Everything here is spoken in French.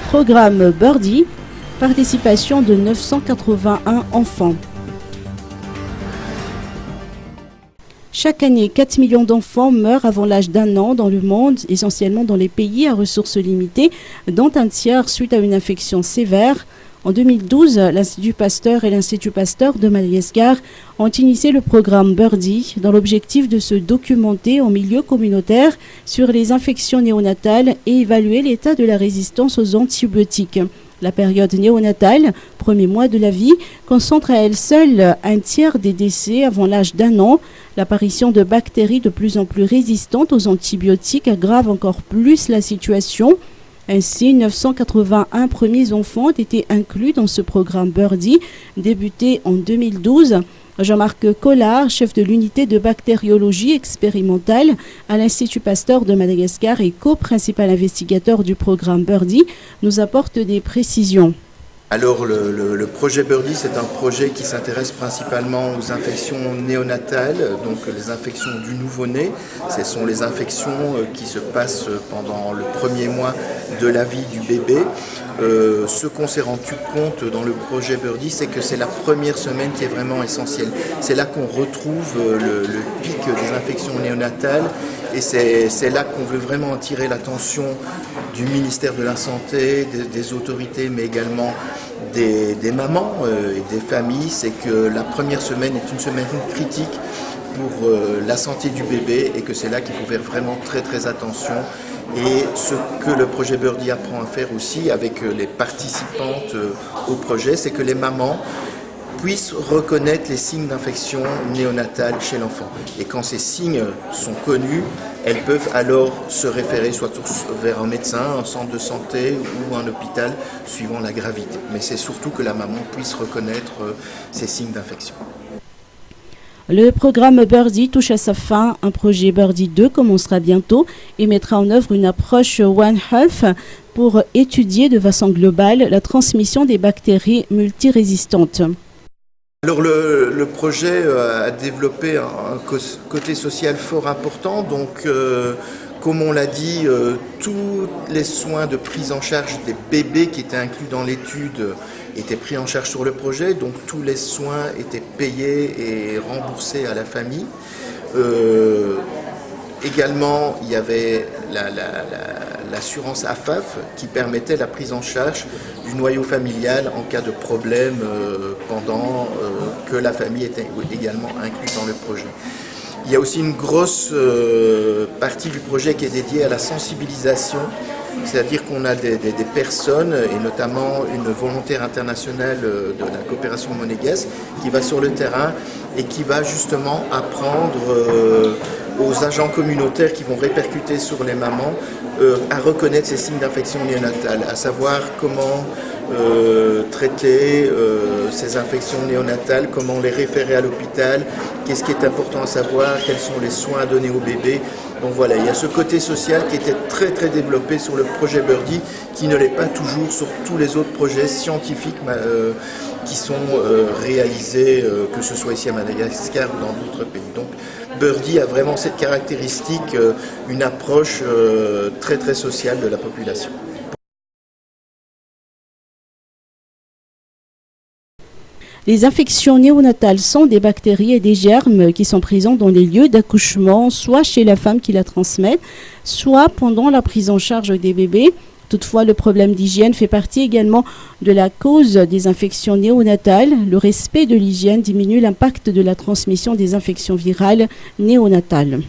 Programme Birdie, participation de 981 enfants. Chaque année, 4 millions d'enfants meurent avant l'âge d'1 an dans le monde, essentiellement dans les pays à ressources limitées, dont un tiers suite à une infection sévère. En 2012, l'Institut Pasteur et l'Institut Pasteur de Madagascar ont initié le programme Birdie dans l'objectif de se documenter en milieu communautaire sur les infections néonatales et évaluer l'état de la résistance aux antibiotiques. La période néonatale, premier mois de la vie, concentre à elle seule un tiers des décès avant l'âge d'1 an. L'apparition de bactéries de plus en plus résistantes aux antibiotiques aggrave encore plus la situation. Ainsi, 981 premiers enfants ont été inclus dans ce programme Birdie, débuté en 2012. Jean-Marc Collard, chef de l'unité de bactériologie expérimentale à l'Institut Pasteur de Madagascar et co-principal investigateur du programme Birdie, nous apporte des précisions. Alors le projet Birdie, c'est un projet qui s'intéresse principalement aux infections néonatales, donc les infections du nouveau-né. Ce sont les infections qui se passent pendant le premier mois de la vie du bébé. Ce qu'on s'est rendu compte dans le projet Birdie, c'est que c'est la première semaine qui est vraiment essentielle. C'est là qu'on retrouve le pic des infections néonatales et c'est là qu'on veut vraiment attirer l'attention du ministère de la Santé, des autorités, mais également des mamans et des familles. C'est que la première semaine est une semaine critique pour la santé du bébé et que c'est là qu'il faut faire vraiment très très attention. Et ce que le projet Birdie apprend à faire aussi avec les participantes au projet, c'est que les mamans puissent reconnaître les signes d'infection néonatale chez l'enfant. Et quand ces signes sont connus, elles peuvent alors se référer soit vers un médecin, un centre de santé ou un hôpital, suivant la gravité. Mais c'est surtout que la maman puisse reconnaître ces signes d'infection. Le programme Birdie touche à sa fin. Un projet Birdie 2 commencera bientôt et mettra en œuvre une approche One Health pour étudier de façon globale la transmission des bactéries multirésistantes. Alors le projet a développé un côté social fort important, donc comme on l'a dit, tous les soins de prise en charge des bébés qui étaient inclus dans l'étude étaient pris en charge sur le projet, donc tous les soins étaient payés et remboursés à la famille. Également, il y avait l'assurance AFAF qui permettait la prise en charge du noyau familial en cas de problème pendant que la famille était également incluse dans le projet. Il y a aussi une grosse partie du projet qui est dédiée à la sensibilisation, c'est-à-dire qu'on a des personnes, et notamment une volontaire internationale de la coopération monégasque, qui va sur le terrain et qui va justement apprendre aux agents communautaires qui vont répercuter sur les mamans à reconnaître ces signes d'infection néonatale, à savoir comment traiter ces infections néonatales, comment les référer à l'hôpital, qu'est-ce qui est important à savoir, quels sont les soins à donner au bébé. Donc voilà, il y a ce côté social qui était très très développé sur le projet Birdie, qui ne l'est pas toujours sur tous les autres projets scientifiques qui sont réalisés, que ce soit ici à Madagascar ou dans d'autres pays. Donc Birdie a vraiment cette caractéristique, une approche très très sociale de la population. Les infections néonatales sont des bactéries et des germes qui sont présents dans les lieux d'accouchement, soit chez la femme qui la transmet, soit pendant la prise en charge des bébés. Toutefois, le problème d'hygiène fait partie également de la cause des infections néonatales. Le respect de l'hygiène diminue l'impact de la transmission des infections virales néonatales.